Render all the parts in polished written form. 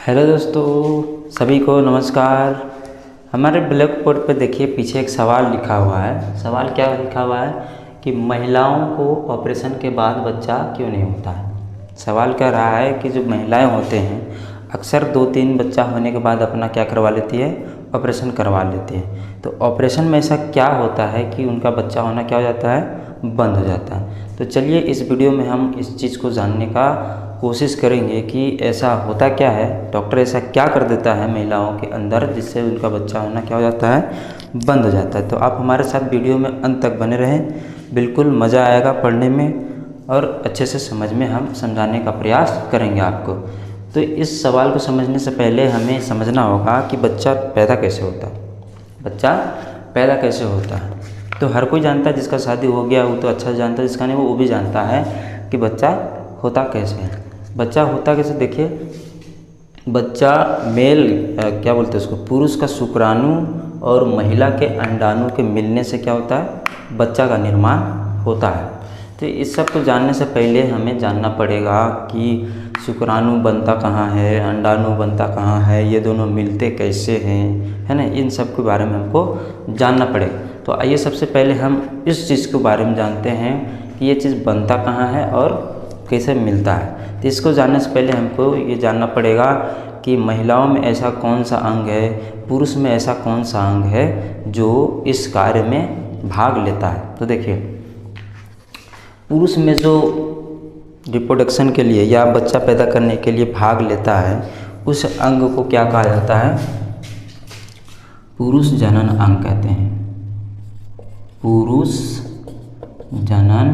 Hello दोस्तों, सभी को नमस्कार। हमारे ब्लैक बोर्ड पर देखिए पीछे एक सवाल लिखा हुआ है। सवाल क्या लिखा हुआ है कि महिलाओं को ऑपरेशन के बाद बच्चा क्यों नहीं होता है। सवाल कह रहा है कि जो महिलाएं होते हैं अक्सर 2-3 बच्चा होने के बाद अपना क्या करवा लेती है, ऑपरेशन करवा लेती है। तो ऑपरेशन में ऐसा क्या होता है कि उनका बच्चा होना क्या हो जाता है, बंद हो जाता है। तो चलिए इस वीडियो में हम इस चीज़ को जानने का कोशिश करेंगे कि ऐसा होता क्या है, डॉक्टर ऐसा क्या कर देता है महिलाओं के अंदर जिससे उनका बच्चा होना क्या हो जाता है, बंद हो जाता है। तो आप हमारे साथ वीडियो में अंत तक बने रहें, बिल्कुल मज़ा आएगा पढ़ने में और अच्छे से समझ में हम समझाने का प्रयास करेंगे आपको। तो इस सवाल को समझने से पहले हमें समझना होगा कि बच्चा पैदा कैसे होता है। बच्चा पैदा कैसे होता है तो हर कोई जानता है, जिसका शादी हो गया वो तो अच्छा जानता है, जिसका नहीं वो भी जानता है कि बच्चा होता कैसे है। बच्चा होता कैसे, देखिए बच्चा मेल क्या बोलते हैं उसको, पुरुष का शुक्राणु और महिला के अंडाणु के मिलने से क्या होता है, बच्चा का निर्माण होता है। तो इस सब को जानने से पहले हमें जानना पड़ेगा कि शुक्राणु बनता कहाँ है, अंडाणु बनता कहाँ है, ये दोनों मिलते कैसे हैं, है ना। इन सब के बारे में हमको जानना पड़ेगा। तो आइए सबसे पहले हम इस चीज़ के बारे में जानते हैं कि ये चीज़ बनता कहाँ है और कैसे मिलता है। तो इसको जानने से पहले हमको ये जानना पड़ेगा कि महिलाओं में ऐसा कौन सा अंग है, पुरुष में ऐसा कौन सा अंग है जो इस कार्य में भाग लेता है। तो देखिए पुरुष में जो रिप्रोडक्शन के लिए या बच्चा पैदा करने के लिए भाग लेता है उस अंग को क्या कहा जाता है, पुरुष जनन अंग कहते हैं। पुरुष जनन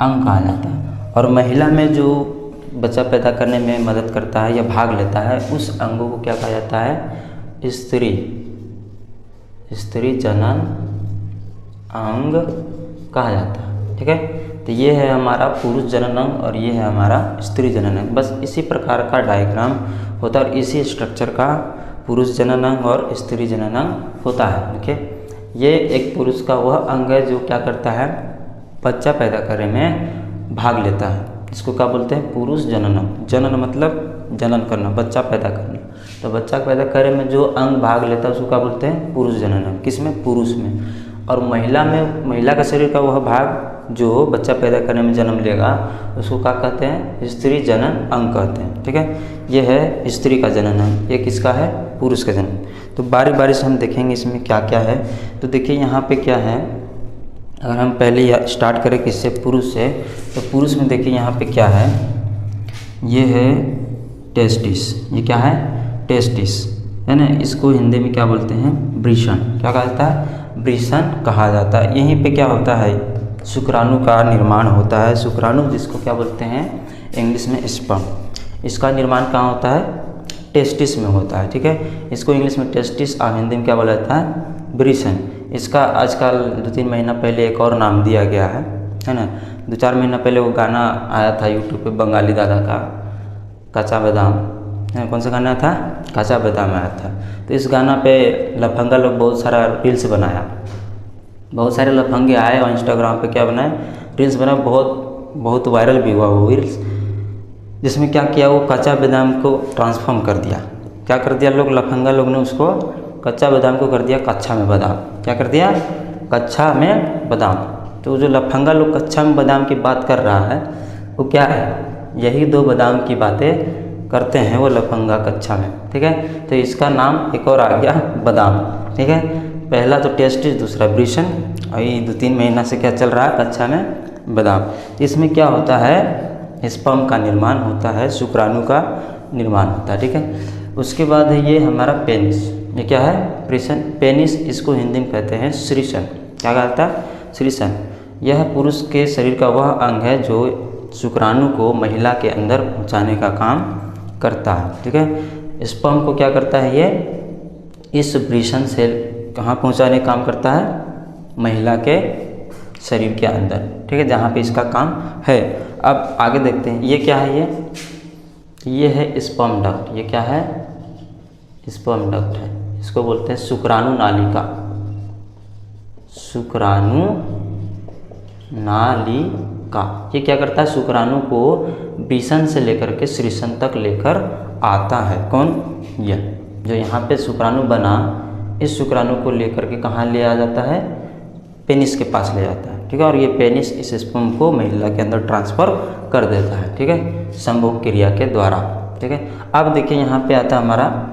अंग कहा जाता है। और महिला में जो बच्चा पैदा करने में मदद करता है या भाग लेता है उस अंगों को क्या कहा जाता है, स्त्री जनन अंग कहा जाता है। ठीक है, तो ये है हमारा पुरुष जनन अंग और ये है हमारा स्त्री जनन अंग। बस इसी प्रकार का डायग्राम होता है और इसी स्ट्रक्चर का पुरुष जनन अंग और स्त्री जनन अंग होता है। देखिए ये एक पुरुष का वह अंग है जो क्या करता है, बच्चा पैदा करने में भाग लेता है। इसको क्या बोलते हैं, पुरुष जनन अंग। जनन मतलब जनन करना, बच्चा पैदा करना। तो बच्चा पैदा करने में जो अंग भाग लेता है उसको क्या बोलते हैं, पुरुष जनन अंग। किसमें, पुरुष में। और महिला में, महिला का शरीर का वह भाग जो बच्चा पैदा करने में जन्म लेगा उसको क्या कहते हैं, स्त्री जनन अंग कहते हैं। ठीक है, ये है स्त्री का जनन अंग, ये किसका है, पुरुष का जनन। तो बारी बारी से हम देखेंगे इसमें क्या क्या है। तो देखिए यहाँ पे क्या है, अगर हम पहले स्टार्ट करें किससे, पुरुष से, तो पुरुष में देखिए यहाँ पे क्या है, ये है टेस्टिस। ये क्या है, टेस्टिस है ना। इसको हिंदी में क्या बोलते हैं, वृषण। क्या कहा जाता है, वृषण कहा जाता है। यहीं पे क्या होता है, शुक्राणु का निर्माण होता है। शुक्राणु जिसको क्या बोलते हैं इंग्लिश में स्पर्म, इसका निर्माण कहाँ होता है, टेस्टिस में होता है। ठीक है, इसको इंग्लिश में टेस्टिस और हिंदी में क्या बोला जाता है, वृषण। इसका आजकल 2-3 महीना पहले एक और नाम दिया गया है ना। 2-4 महीना पहले वो गाना आया था यूट्यूब पे बंगाली दादा का, कच्चा बादाम, कौन सा गाना था, कच्चा बादाम आया था। तो इस गाना पे लफंगा लोग बहुत सारा रील्स बनाया, बहुत सारे लफंगे आए और इंस्टाग्राम पे क्या बनाए, रील्स बनाए, बहुत वायरल भी हुआ वो रील्स। जिसमें क्या किया, वो कच्चा बादाम को ट्रांसफॉर्म कर दिया। क्या कर दिया लोग, लफंगा लोग ने उसको कच्चा बादाम को कर दिया कच्चा में बादाम। क्या कर दिया, कच्चा में बादाम। तो जो लफंगा लोग कच्चा में बादाम की बात कर रहा है वो क्या है, यही 2 बादाम की बातें करते हैं वो लफंगा कच्चा में। ठीक है, तो इसका नाम एक और आ गया बादाम। ठीक है, पहला तो टेस्टिस, दूसरा वृषण, और ये 2-3 महीना से क्या चल रहा है, कच्चा में बादाम। इसमें क्या होता है, स्पर्म का निर्माण होता है, शुक्राणु का निर्माण होता है। ठीक है, उसके बाद है ये हमारा पेनिस। ये क्या है, वृषण। पेनिस इसको हिंदी में कहते हैं श्रीषण। क्या कहता है, श्रीषण। यह पुरुष के शरीर का वह अंग है जो शुक्राणु को महिला के अंदर पहुंचाने का काम करता है। ठीक है, स्पर्म को क्या करता है, ये इस वृषण से कहाँ पहुंचाने का काम करता है, महिला के शरीर के अंदर। ठीक है, जहाँ पे इसका काम है। अब आगे देखते हैं, ये क्या है, ये है स्पर्म डक्ट। ये क्या है, स्पर्म डक्ट है। इसको बोलते हैं शुक्राणु नालिका। शुक्राणु नालिका का। ये क्या करता है, शुक्राणु को वृषण से लेकर के श्रीषण तक लेकर आता है। कौन, यह जो यहाँ पे शुक्राणु बना, इस शुक्राणु को लेकर के कहाँ ले आ जाता है, पेनिस के पास ले जाता है। ठीक है, और ये पेनिस इस स्पर्म को महिला के अंदर ट्रांसफ़र कर देता है। ठीक है, संभोग क्रिया के द्वारा। ठीक है, अब देखिए यहाँ पे आता है हमारा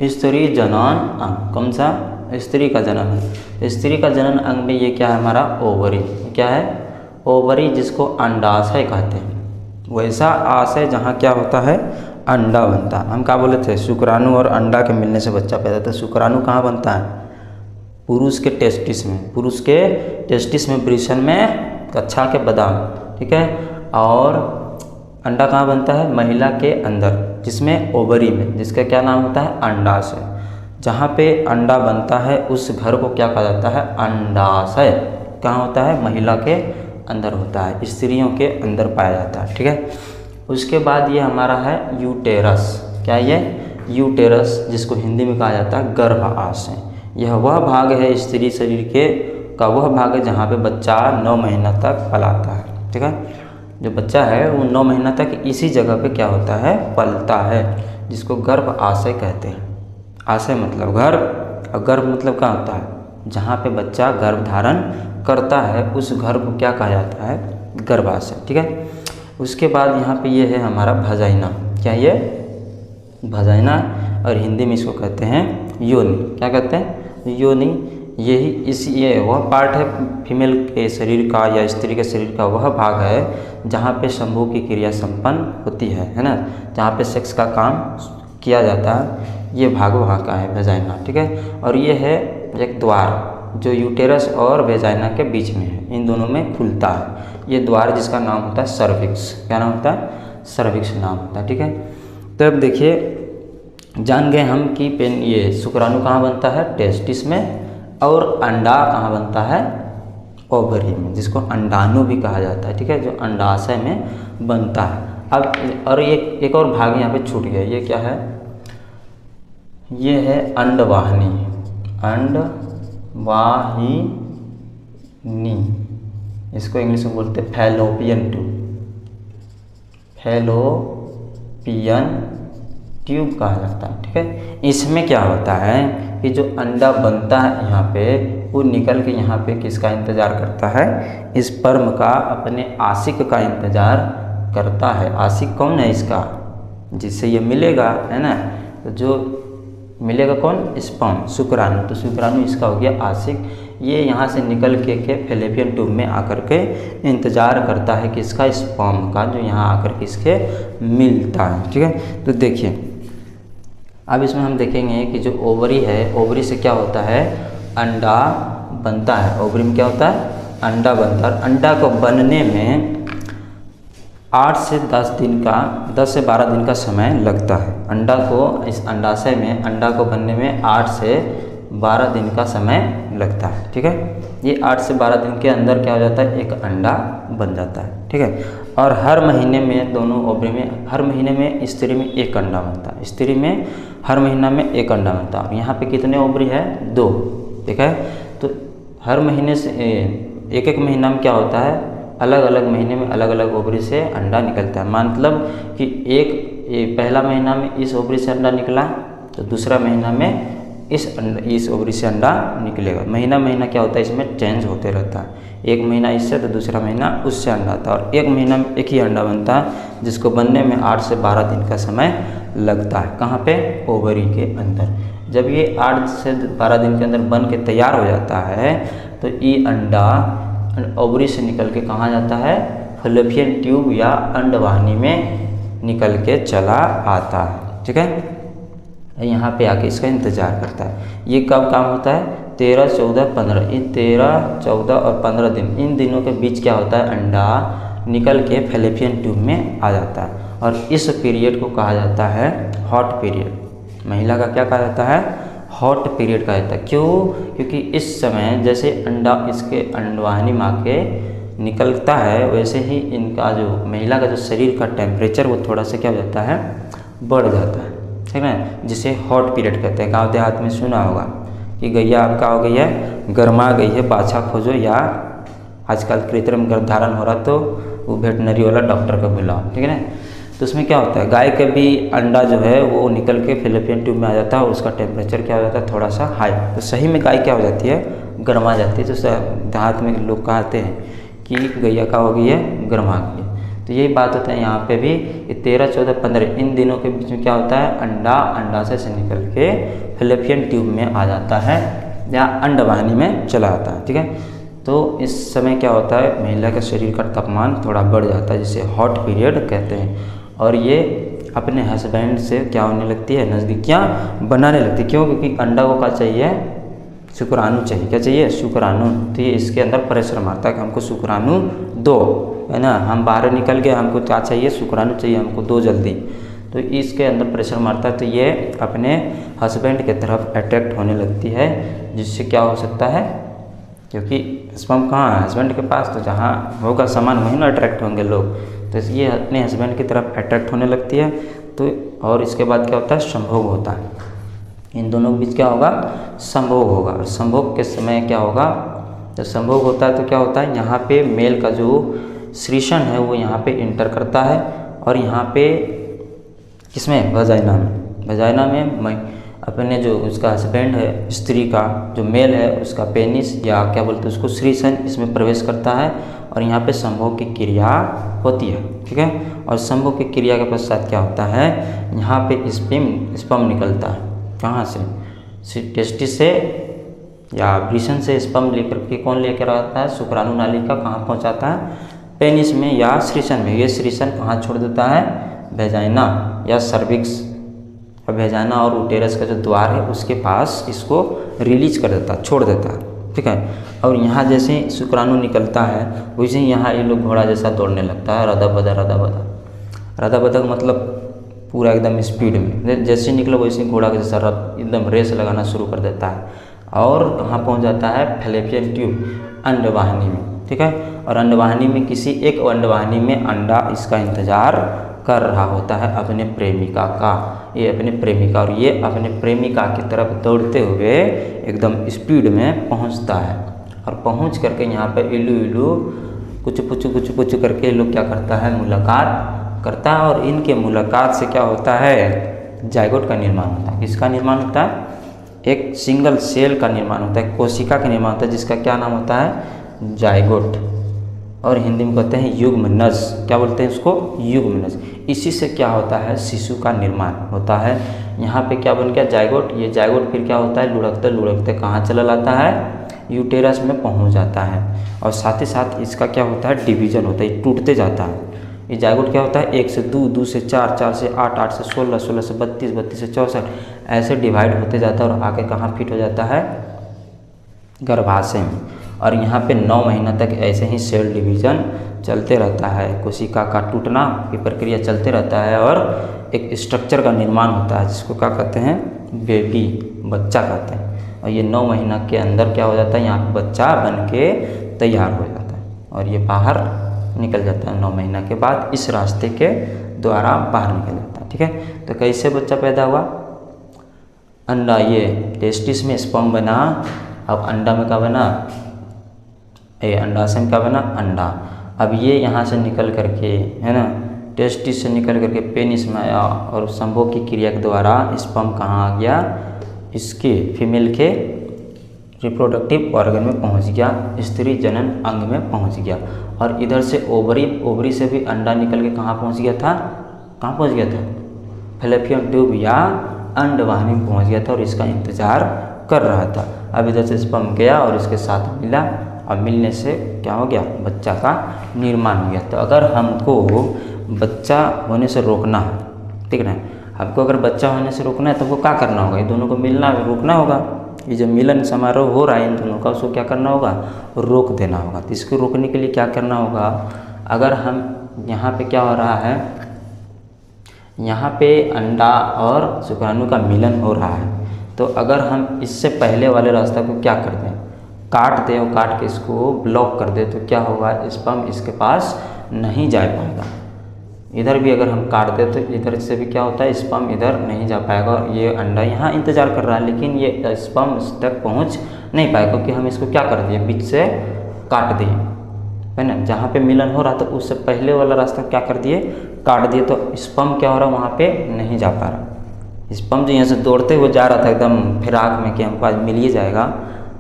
स्त्री जनन अंग। कौन सा, स्त्री का जनन अंग। स्त्री का जनन अंग में ये क्या है हमारा, ओवरी। क्या है, ओवरी, जिसको अंडाशय कहते हैं। वैसा आशय जहाँ क्या होता है, अंडा बनता है। हम क्या बोले थे, शुक्राणु और अंडा के मिलने से बच्चा पैदा होता है। शुक्राणु कहाँ बनता है, पुरुष के टेस्टिस में, पुरुष के टेस्टिस में, वृषण में, कच्छा के बादाम। ठीक है, और अंडा कहाँ बनता है, महिला के अंदर, जिसमें ओवरी में, जिसका क्या नाम होता है, अंडाशय। जहाँ पे अंडा बनता है उस घर को क्या कहा जाता है, अंडाशय। कहाँ होता है, महिला के अंदर होता है, स्त्रियों के अंदर पाया जाता है। ठीक है, उसके बाद ये हमारा है यूटेरस। क्या ये, यूटेरस, जिसको हिंदी में कहा जाता है गर्भाशय। यह वह भाग है स्त्री शरीर के का वह भाग है जहाँ पे बच्चा 9 महीना तक पलाता है। ठीक है, जो बच्चा है वो 9 महीना तक इसी जगह पे क्या होता है, पलता है, जिसको गर्भाशय कहते हैं। आशय मतलब गर्भ, और गर्भ मतलब क्या होता है, जहाँ पे बच्चा गर्भ धारण करता है उस घर को क्या कहा जाता है, गर्भाशय। ठीक है, उसके बाद यहाँ पे ये है हमारा वजाइना। क्या ये, वजाइना, और हिंदी में इसको कहते हैं योनि। क्या कहते हैं, योनि। यही ये वह पार्ट है फीमेल के शरीर का या स्त्री के शरीर का, वह भाग है जहाँ पे संभोग की क्रिया संपन्न होती है ना, जहाँ पे सेक्स का काम किया जाता है, ये भाग वहाँ का है, वेजाइना। ठीक है, और ये है एक द्वार जो यूटेरस और वेजाइना के बीच में है, इन दोनों में खुलता है। ये द्वार जिसका नाम होता है सर्विक्स। क्या नाम होता है, सर्विक्स नाम होता है। ठीक है, तो अब देखिए जान गए हम कि ये शुक्राणु कहाँ बनता है, टेस्टिस में, और अंडा कहाँ बनता है, ओवरी में, जिसको अंडाणु भी कहा जाता है। ठीक है, जो अंडाशय में बनता है। अब और एक और भाग यहाँ पे छूट गया, ये क्या है, ये है अंडवाहिनी। अंडवाहिनी, इसको इंग्लिश में बोलते हैं फैलोपियन ट्यूब। फैलोपियन ट्यूब कहा जाता है। ठीक है, इसमें क्या होता है कि जो अंडा बनता है यहाँ पे, वो निकल के यहाँ पे किसका इंतज़ार करता है, स्पर्म का, अपने आशिक का इंतज़ार करता है। आशिक कौन है इसका, जिससे ये मिलेगा, है ना, तो जो मिलेगा कौन, स्पर्म, शुक्राणु। तो शुक्राणु इसका हो गया आशिक। ये यहाँ से निकल के फैलोपियन ट्यूब में आकर के इंतज़ार करता है कि इसका स्पर्म का, जो यहाँ आकर के इसके मिलता है। ठीक है, तो देखिए अब इसमें हम देखेंगे कि जो ओवरी है, ओवरी से क्या होता है, अंडा बनता है। ओवरी में क्या होता है, अंडा बनता है। अंडा को बनने में 8 से 10 दिन का, 10 से 12 दिन का समय लगता है। अंडा को, इस अंडाशय में अंडा को बनने में 8 से 12 दिन का समय लगता है। ठीक है, ये 8 से 12 दिन के अंदर क्या हो जाता है, एक अंडा बन जाता है। ठीक है, और हर महीने में दोनों ओवरी में, हर महीने में स्त्री में एक अंडा बनता है। स्त्री में हर महीना में एक अंडा बनता है। यहाँ पे कितने ओवरी है, 2। ठीक है, तो हर महीने से एक महीना में क्या होता है, अलग अलग महीने में अलग अलग ओवरी से अंडा निकलता है। मतलब कि पहला महीना में इस ओवरी से अंडा निकला, तो दूसरा महीना में इस ओवरी से अंडा निकलेगा। महीना क्या होता है, इसमें चेंज होते रहता है। एक महीना इससे तो दूसरा महीना उससे अंडा आता है, और एक महीना में एक ही अंडा बनता है, जिसको बनने में 8 से 12 दिन का समय लगता है। कहाँ पे, ओवरी के अंदर। जब ये 8 से 12 दिन के अंदर बन के तैयार हो जाता है, तो ये अंडा ओवरी से निकल के कहाँ जाता है, फैलोपियन ट्यूब या अंडवाहिनी में निकल के चला आता है। ठीक है, यहाँ पे आके इसका इंतज़ार करता है। ये कब काम होता है, 13, 14, 15, इन 13, 14 और 15 दिन, इन दिनों के बीच क्या होता है, अंडा निकल के फैलोपियन ट्यूब में आ जाता है। और इस पीरियड को कहा जाता है हॉट पीरियड। महिला का क्या कहा जाता है, हॉट पीरियड कहा जाता है। क्यों, क्योंकि इस समय जैसे अंडा इसके अंडवाहिनी माँ के निकलता है, वैसे ही इनका जो महिला का जो शरीर का टेम्परेचर वो थोड़ा सा क्या हो जाता है, बढ़ जाता है। ठीक है, जिसे हॉट पीरियड कहते हैं। गाँव देहात में सुना होगा कि गैया आपका हो गई है, गर्मा गई है, बाछा खोजो या आजकल कृत्रिम गर्भधारण हो रहा तो वो वेटनरी वाला डॉक्टर को बुलाओ, ठीक है ना। तो उसमें क्या होता है, गाय का भी अंडा जो है वो निकल के फैलोपियन ट्यूब में आ जाता है और उसका टेम्परेचर क्या हो जाता है, थोड़ा सा हाई। तो सही में गाय क्या हो जाती है, गर्मा जाती है। तो देहात में लोग कहते हैं कि गैया का हो गई है, गर्मा गई है। तो यही बात होता है यहाँ पे भी। 13, 14, 15 इन दिनों के बीच में क्या होता है, अंडाशय से निकल के फैलोपियन ट्यूब में आ जाता है या अंडवाहिनी में चला जाता है, ठीक है। तो इस समय क्या होता है, महिला के शरीर का तापमान थोड़ा बढ़ जाता है, जिसे हॉट पीरियड कहते हैं। और ये अपने हस्बैंड से क्या होने लगती है, नज़दीकियाँ बनाने लगती है। क्यों? क्योंकि अंडा को क्या चाहिए, शुक्राणु चाहिए। क्या चाहिए, शुक्राणु। तो ये इसके अंदर प्रेशर मारता है कि हमको शुक्राणु दो, है ना। हम बाहर निकल गए, हमको क्या चाहिए, शुक्राणु चाहिए, हमको दो जल्दी। तो इसके अंदर प्रेशर मारता है, तो ये अपने हस्बैंड के तरफ अट्रैक्ट होने लगती है, जिससे क्या हो सकता है, क्योंकि स्पर्म कहाँ है, हस्बैंड के पास। तो जहाँ होगा सामान वहीं ना अट्रैक्ट होंगे लोग। तो ये अपने हस्बैंड की तरफ अट्रैक्ट होने लगती है। तो और इसके बाद क्या होता है, संभोग होता है। इन दोनों के बीच क्या होगा, संभोग होगा। और संभोग के समय क्या होगा, जब संभोग होता है तो क्या होता है, यहाँ पे मेल का जो श्रीषण है वो यहाँ पे इंटर करता है। और यहाँ पे किसमें, वजाइना में। वजाइना में अपने जो उसका हस्बैंड है, स्त्री का जो मेल है, उसका पेनिस या क्या बोलते हैं उसको, श्रीषण इसमें प्रवेश करता है। और यहाँ पे संभोग की क्रिया होती है, ठीक है। और संभोग की क्रिया के पश्चात क्या होता है, यहाँ पे स्पर्म निकलता है। कहाँ से, टेस्टिस से या वृषण से स्पर्म लेकर के कौन लेकर आता है, शुक्राणु नालिका कहाँ पहुँचाता है, पेनिस में या श्रीषण में। ये श्रीषण कहाँ छोड़ देता है, वेजाइना या सर्विक्स। वेजाइना और उटेरस का जो द्वार है उसके पास इसको रिलीज कर देता है, छोड़ देता है, ठीक है। और यहाँ जैसे शुक्राणु निकलता है वैसे ही यहाँ ये लोग घोड़ा जैसा दौड़ने लगता है, रदा बदा रदा बदा। रदा बदा मतलब पूरा एकदम स्पीड में, जैसे निकलो वैसे घोड़ा के जैसा एकदम रेस लगाना शुरू कर देता है। और कहाँ पहुँच जाता है, फैलोपियन ट्यूब, अंडवाहिनी में, ठीक है। और अंडवाहिनी में किसी एक अंडवाहिनी में अंडा इसका इंतजार कर रहा होता है अपने प्रेमिका का। ये अपने प्रेमिका, और ये अपने प्रेमिका की तरफ दौड़ते हुए एकदम स्पीड में पहुंचता है। और पहुंच करके यहाँ पे इलू इलू कुछ पुचू करके लोग क्या करता है, मुलाकात करता है। और इनके मुलाकात से क्या होता है, जायगोट का निर्माण होता है। किसका निर्माण होता है, एक सिंगल सेल का निर्माण होता है, कोशिका का निर्माण होता है, जिसका क्या नाम होता है, जायगोट। और हिंदी में कहते हैं युग्मनज। क्या बोलते हैं उसको, युग्मनज। इसी से क्या होता है, शिशु का निर्माण होता है। यहाँ पे क्या बन गया, जायगोट। ये जायगोट फिर क्या होता है, लुढ़कते लुढ़कते कहाँ चला जाता है, यूटेरस में पहुँच जाता है। और साथ ही साथ इसका क्या होता है, डिवीजन होता है, टूटते जाता है। ये जायगोट क्या होता है, 1 से 2, 2 से 4, 4 से 8, 8 से 16, 16 से 32, 32 से 64 ऐसे डिवाइड होते जाता है और आके कहाँ फिट हो जाता है, गर्भाशय में। और यहाँ पे 9 महीना तक ऐसे ही सेल डिवीज़न चलते रहता है, कोशिका का टूटना की प्रक्रिया चलते रहता है। और एक स्ट्रक्चर का निर्माण होता है जिसको क्या कहते हैं, बेबी, बच्चा कहते हैं। और ये 9 महीना के अंदर क्या हो जाता है, यहाँ पे बच्चा बन के तैयार हो जाता है और ये बाहर निकल जाता है 9 महीना के बाद, इस रास्ते के द्वारा बाहर निकल जाता है, ठीक है। तो कैसे बच्चा पैदा हुआ, अंडा, ये टेस्टिस में स्पर्म बना, अब अंडा में क्या बना, ये अंडाशय में क्या बना, अंडा। अब ये यहाँ से निकल करके, है ना, टेस्टिस से निकल करके पेनिस में आया और संभोग की क्रिया के द्वारा स्पर्म कहाँ आ गया, इसके फीमेल के रिप्रोडक्टिव ऑर्गन में पहुँच गया, स्त्री जनन अंग में पहुँच गया। और इधर से ओवरी से भी अंडा निकल के कहाँ पहुँच गया था, कहाँ पहुँच गया था, फैलोपियन ट्यूब या अंडवाहिनी में पहुँच गया था और इसका इंतज़ार कर रहा था। अब इधर से स्पर्म गया और इसके साथ मिला और मिलने से क्या हो गया, बच्चा का निर्माण हो गया। तो अगर हमको बच्चा होने से रोकना है, ठीक है ना, हमको अगर बच्चा होने से रोकना है तो हमको क्या करना होगा, ये दोनों को मिलना रोकना होगा। ये जो मिलन समारोह हो रहा है इन दोनों का, उसको क्या करना होगा, रोक देना होगा। तो इसको रोकने के लिए क्या करना होगा, अगर हम यहाँ पे क्या हो रहा है, यहाँ पे अंडा और शुक्राणु का मिलन हो रहा है, तो अगर हम इससे पहले वाले रास्ता को क्या कर दें, काट दें और काट के इसको ब्लॉक कर दें, तो क्या होगा, स्पर्म इसके पास नहीं जा पाएगा। इधर भी अगर हम काट दें तो इधर से भी क्या होता है, स्पर्म इधर नहीं जा पाएगा और ये अंडा यहाँ इंतज़ार कर रहा है, लेकिन ये स्पर्म तक पहुँच नहीं पाएगा क्योंकि हम इसको क्या कर दिए, बीच से काट दिए। है ना, जहाँ पे मिलन हो रहा था उससे पहले वाला रास्ता क्या कर दिए, काट दिए, तो स्पर्म क्या हो रहा वहाँ पे नहीं जा पा रहा। स्पर्म जो यहाँ से दौड़ते हुए जा रहा था एकदम फिराक में कि हमको आज मिल ही जाएगा,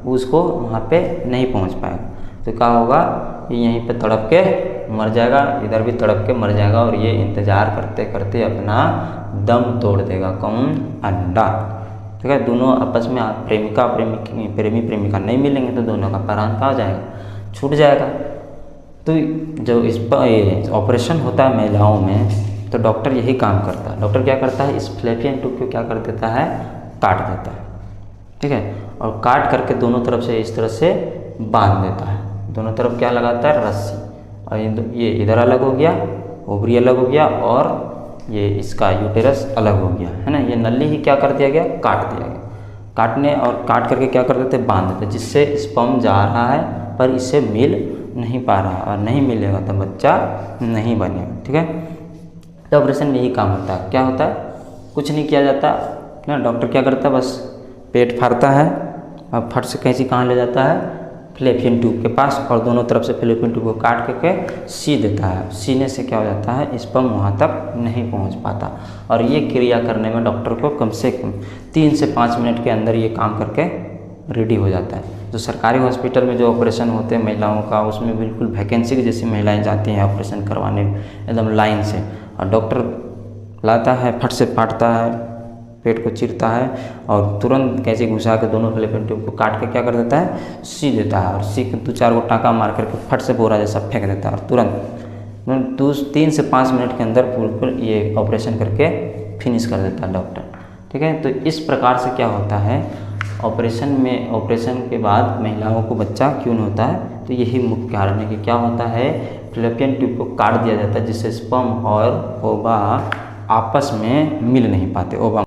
उसको वहाँ पे नहीं पहुँच पाएगा, तो क्या होगा, ये यहीं पे तड़प के मर जाएगा, इधर भी तड़प के मर जाएगा, और ये इंतज़ार करते करते अपना दम तोड़ देगा। कौन, अंडा। ठीक है, दोनों आपस में प्रेमी प्रेमिका नहीं मिलेंगे तो दोनों का प्राण क्या हो जाएगा, छूट जाएगा। तो जो इस ऑपरेशन होता है महिलाओं में, तो डॉक्टर यही काम करता है। डॉक्टर क्या करता है, इस फ्लैपियन ट्यूब को क्या कर देता है, काट देता है। ठीक है, और काट करके दोनों तरफ से इस तरह से बांध देता है। दोनों तरफ क्या लगाता है, रस्सी, और ये इधर अलग हो गया, ओवरी अलग हो गया, और ये इसका यूटेरस अलग हो गया, है ना। ये नली ही क्या कर दिया गया, काट दिया गया। काटने और काट करके क्या कर देते, बांध देते, जिससे स्पर्म जा रहा है पर इससे मिल नहीं पा रहा, और नहीं मिलेगा तो बच्चा नहीं बनेगा। ठीक है, तो ऑपरेशन में यही काम होता है। क्या होता है, कुछ नहीं किया जाता ना, डॉक्टर क्या करता है, बस पेट फाड़ता है और फट से कैंची कहाँ ले जाता है, फ्लैपियन ट्यूब के पास, और दोनों तरफ से फ्लैपियन ट्यूब को काट करके सी देता है। सीने से क्या हो जाता है, स्पर्म वहाँ तक नहीं पहुँच पाता, और ये क्रिया करने में डॉक्टर को कम से कम 3 से 5 मिनट के अंदर ये काम करके रेडी हो जाता है। जो सरकारी हॉस्पिटल में जो ऑपरेशन होते हैं महिलाओं का, उसमें बिल्कुल वैकेंसी की जैसी महिलाएं जाती हैं ऑपरेशन करवाने एकदम लाइन से, और डॉक्टर लाता है, फट से फाड़ता है, पेट को चीरता है, और तुरंत कैसे घुसा के दोनों फ्लैपियन ट्यूब को काट के क्या कर देता है, सी देता है, और सी के 2-4 गो टाँका मार करके फट से बोरा जैसा फेंक देता है, और तुरंत 3 से 5 मिनट के अंदर बिल्कुल ये ऑपरेशन करके फिनिश कर देता है डॉक्टर। ठीक है, तो इस प्रकार से क्या होता है, ऑपरेशन के बाद महिलाओं को बच्चा क्यों नहीं होता है, तो यही मुख्य कारण है कि क्या होता है, फ्लैपियन ट्यूब को काट दिया जाता है, जिससे स्पर्म और ओवा आपस में मिल नहीं पाते। ओवा